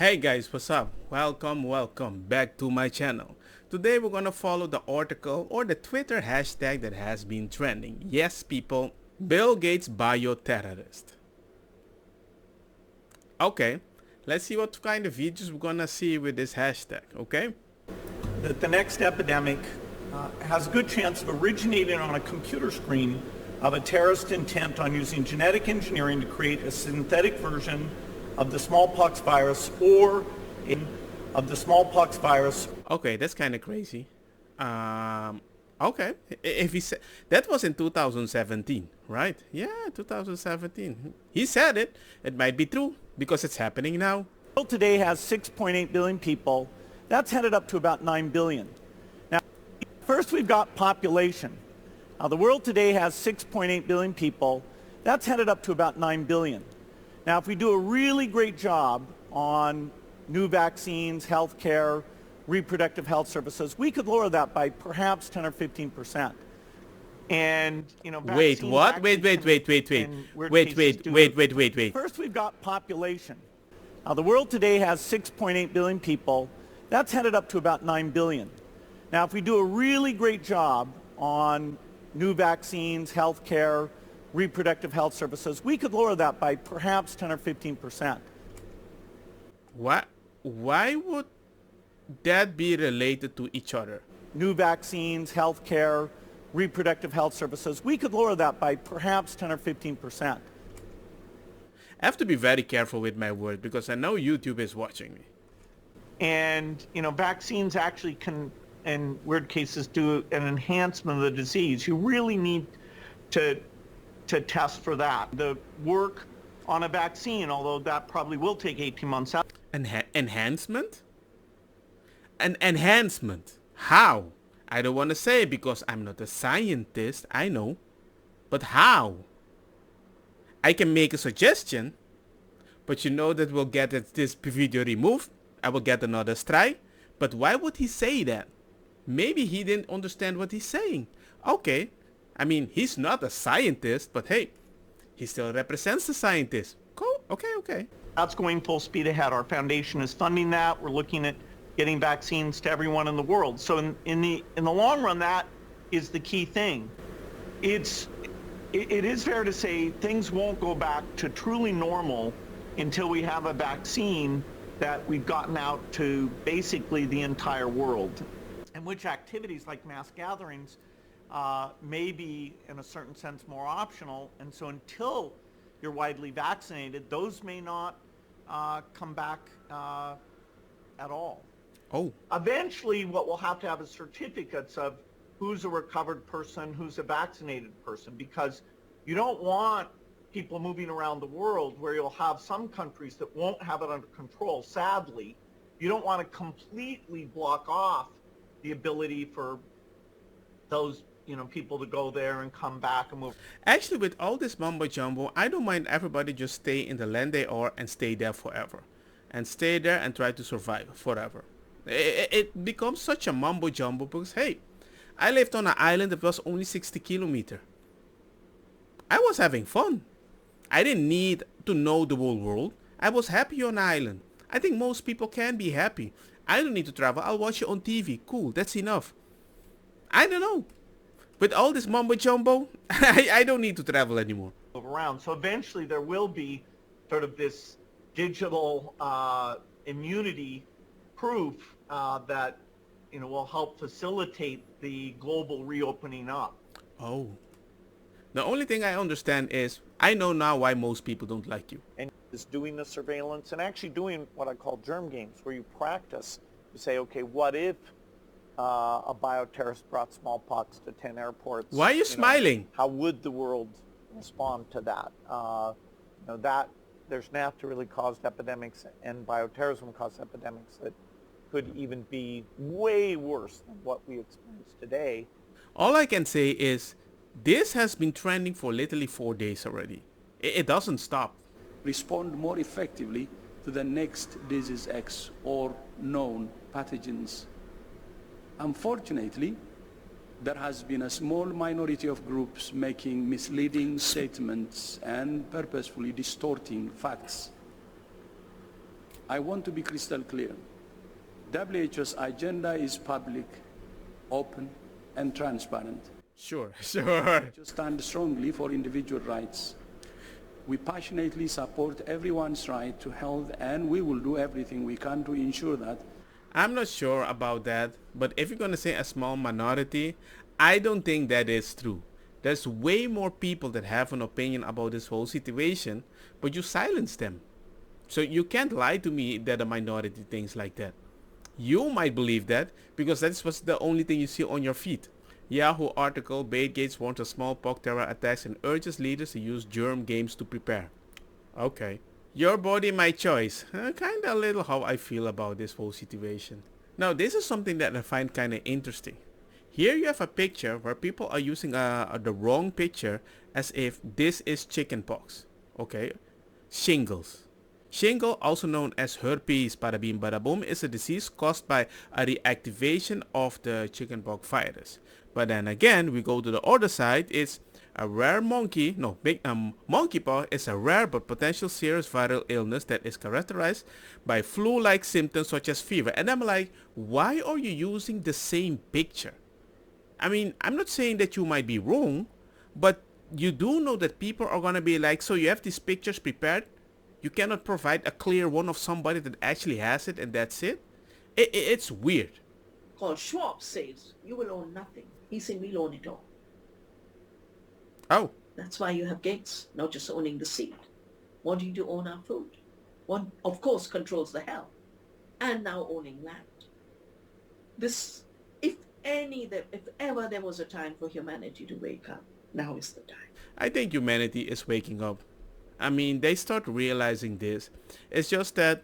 Hey guys, what's up? Welcome back to my channel. Today we're gonna follow the article or the Twitter hashtag that has been trending. Yes people, Bill Gates bioterrorist. Okay, let's see what kind of videos we're gonna see with this hashtag, okay? That the next epidemic has a good chance of originating on a computer screen of a terrorist intent on using genetic engineering to create a synthetic version of the smallpox virus Okay, that's kind of crazy. Okay, if he said that was in 2017, right? Yeah, 2017. He said it. It might be true because it's happening now. The world today has 6.8 billion people. That's headed up to about 9 billion. Now, first we've got population. Now, the world today has 6.8 billion people. That's headed up to about 9 billion. Now, if we do a really great job on new vaccines, healthcare, reproductive health services, we could lower that by perhaps 10 or 15%. And, Wait, what? Wait. First, we've got population. Now, the world today has 6.8 billion people. That's headed up to about 9 billion. Now, if we do a really great job on new vaccines, healthcare, reproductive health services, we could lower that by perhaps 10 or 15%. What? Why would that be related to each other? New vaccines, healthcare, reproductive health services, we could lower that by perhaps 10 or 15%. I have to be very careful with my words because I know YouTube is watching me. And, vaccines actually can, in weird cases, do an enhancement of the disease. You really need to test for that. The work on a vaccine, although that probably will take 18 months out. Enhancement? An enhancement? How? I don't want to say because I'm not a scientist, I know. But how? I can make a suggestion, but you know that we'll get this video removed. I will get another strike. But why would he say that? Maybe he didn't understand what he's saying. Okay. I mean, he's not a scientist, but hey, he still represents the scientist. Cool. Okay. That's going full speed ahead. Our foundation is funding that. We're looking at getting vaccines to everyone in the world. So in the long run, that is the key thing. It is fair to say things won't go back to truly normal until we have a vaccine that we've gotten out to basically the entire world. And which activities like mass gatherings may be, in a certain sense, more optional. And so until you're widely vaccinated, those may not come back at all. Oh. Eventually, what we'll have to have is certificates of who's a recovered person, who's a vaccinated person, because you don't want people moving around the world where you'll have some countries that won't have it under control. Sadly, you don't want to completely block off the ability for those people to go there and come back and move. Actually, with all this mumbo jumbo, I don't mind everybody just stay in the land they are and stay there forever. And stay there and try to survive forever. It becomes such a mumbo jumbo because, hey, I lived on an island that was only 60 kilometers. I was having fun. I didn't need to know the whole world. I was happy on the island. I think most people can be happy. I don't need to travel. I'll watch it on TV. Cool, that's enough. I don't know. With all this mumbo jumbo, I don't need to travel anymore. Around. So eventually there will be sort of this digital immunity proof that will help facilitate the global reopening up. Oh. The only thing I understand is I know now why most people don't like you. And is doing the surveillance and actually doing what I call germ games, where you practice. You say, okay, what if a bioterrorist brought smallpox to 10 airports? Why are you smiling? How would the world respond to that? That there's naturally caused epidemics and bioterrorism caused epidemics that could even be way worse than what we experience today. All I can say is this has been trending for literally 4 days already. It doesn't stop. Respond more effectively to the next disease X or known pathogens. Unfortunately, there has been a small minority of groups making misleading statements and purposefully distorting facts. I want to be crystal clear. WHO's agenda is public, open, and transparent. Sure, sure. We stand strongly for individual rights. We passionately support everyone's right to health, and we will do everything we can to ensure that. I'm not sure about that, but if you're going to say a small minority, I don't think that is true. There's way more people that have an opinion about this whole situation, but you silence them. So you can't lie to me that a minority thinks like that. You might believe that because that's what's the only thing you see on your feed. Yahoo article, Bill Gates warns of smallpox terror attacks and urges leaders to use germ games to prepare. Okay. Your body, my choice. Kinda a little how I feel about this whole situation. Now this is something that I find kinda interesting. Here you have a picture where people are using the wrong picture as if this is chickenpox. Okay. Shingles. Shingle, also known as herpes bada bing bada boom, is a disease caused by a reactivation of the chickenpox virus. But then again, we go to the other side. It's a rare monkeypox is a rare but potential serious viral illness that is characterized by flu-like symptoms such as fever. And I'm like, why are you using the same picture? I mean, I'm not saying that you might be wrong, but you do know that people are gonna be like, so you have these pictures prepared? You cannot provide a clear one of somebody that actually has it and that's it? It's weird. Because Schwab says you will own nothing. He said we'll own it all. Oh. That's why you have Gates, not just owning the seed. Wanting to own our food. One, of course, controls the health. And now owning land. This, if ever there was a time for humanity to wake up, now is the time. I think humanity is waking up. I mean, they start realizing this. It's just that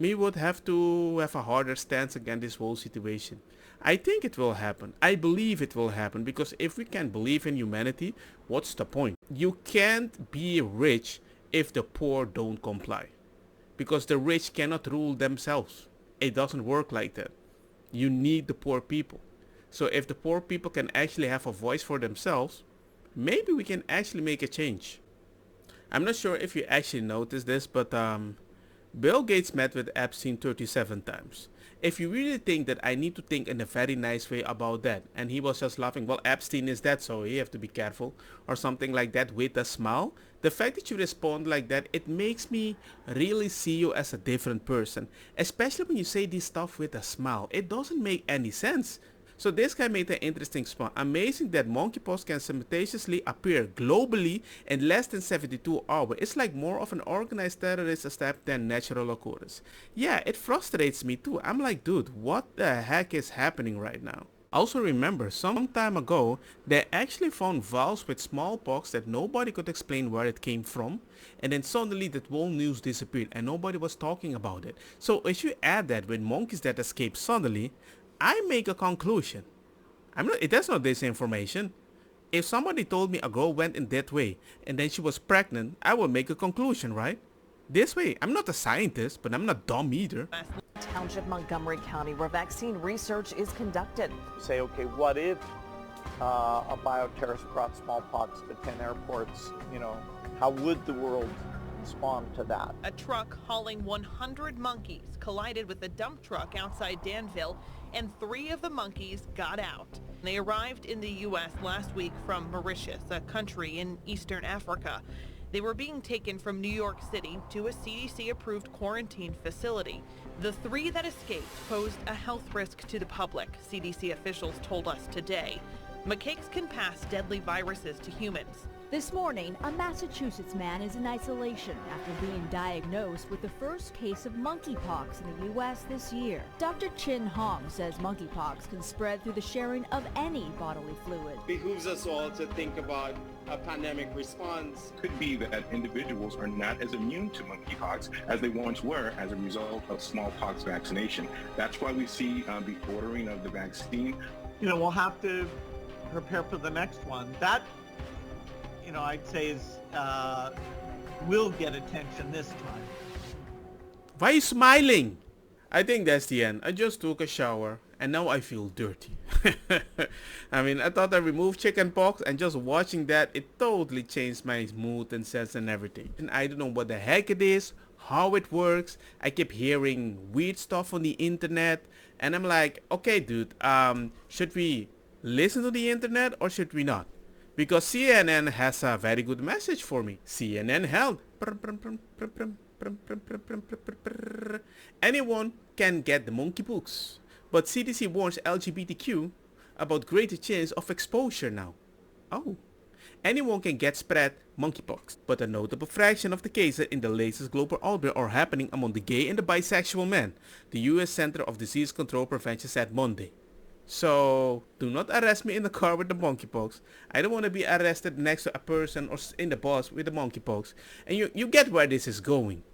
we would have to have a harder stance against this whole situation. I think it will happen. I believe it will happen because if we can't believe in humanity, what's the point? You can't be rich if the poor don't comply. Because the rich cannot rule themselves. It doesn't work like that. You need the poor people. So if the poor people can actually have a voice for themselves, maybe we can actually make a change. I'm not sure if you actually noticed this, but Bill Gates met with Epstein 37 times. If you really think that I need to think in a very nice way about that, and he was just laughing, well, Epstein is dead, so you have to be careful, or something like that with a smile, the fact that you respond like that, it makes me really see you as a different person. Especially when you say this stuff with a smile. It doesn't make any sense. So this guy made an interesting spot. Amazing that monkeypox can simultaneously appear globally in less than 72 hours. It's like more of an organized terrorist attack than natural occurrence. Yeah, it frustrates me too. I'm like, dude, what the heck is happening right now? Also remember, some time ago, they actually found vials with smallpox that nobody could explain where it came from. And then suddenly that whole news disappeared and nobody was talking about it. So if you add that with monkeys that escaped suddenly, I make a conclusion. That's not disinformation. If somebody told me a girl went in that way and then she was pregnant, I will make a conclusion, right? This way. I'm not a scientist, but I'm not dumb either. Township, Montgomery County, where vaccine research is conducted. Say, okay, what if a bioterrorist brought smallpox to 10 airports? You know, how would the world respond to that? A truck hauling 100 monkeys collided with a dump truck outside Danville, and 3 of the monkeys got out. They arrived in the U.S. last week from Mauritius, a country in Eastern Africa. They were being taken from New York City to a CDC-approved quarantine facility. The 3 that escaped posed a health risk to the public, CDC officials told us today. Macaques can pass deadly viruses to humans. This morning, a Massachusetts man is in isolation after being diagnosed with the first case of monkeypox in the U.S. this year. Dr. Chin Hong says monkeypox can spread through the sharing of any bodily fluid. It behooves us all to think about a pandemic response. Could be that individuals are not as immune to monkeypox as they once were as a result of smallpox vaccination. That's why we see the ordering of the vaccine. You know, we'll have to prepare for the next one. That, you know, I'd say is will get attention this time. Why are you smiling? I think that's the end. I just took a shower and now I feel dirty. I mean, I thought I removed chickenpox and just watching that, it totally changed my mood and sense and everything. And I don't know what the heck it is, how it works. I kept hearing weird stuff on the internet, and I'm like, okay, dude, should we listen to the internet or should we not? Because CNN has a very good message for me. CNN held. Anyone can get the monkeypox, but CDC warns LGBTQ about greater chance of exposure now. Oh. Anyone can get spread monkeypox, but a notable fraction of the cases in the latest global outbreak are happening among the gay and the bisexual men, the US Center of Disease Control Prevention said Monday. So, do not arrest me in the car with the monkeypox. I don't want to be arrested next to a person or in the bus with the monkeypox. And you get where this is going.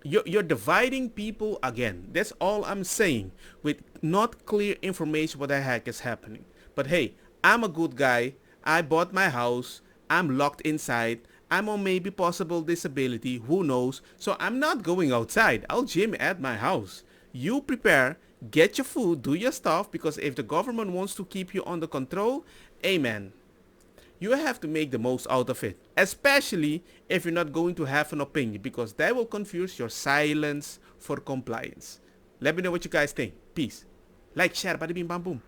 You're dividing people again. That's all I'm saying, with not clear information what the heck is happening. But hey, I'm a good guy. I bought my house. I'm locked inside. I'm on maybe possible disability. Who knows? So I'm not going outside. I'll gym at my house. You prepare. Get your food. Do your stuff. Because if the government wants to keep you under control, amen. You have to make the most out of it. Especially if you're not going to have an opinion. Because that will confuse your silence for compliance. Let me know what you guys think. Peace. Like, share, bada bing, bam, boom.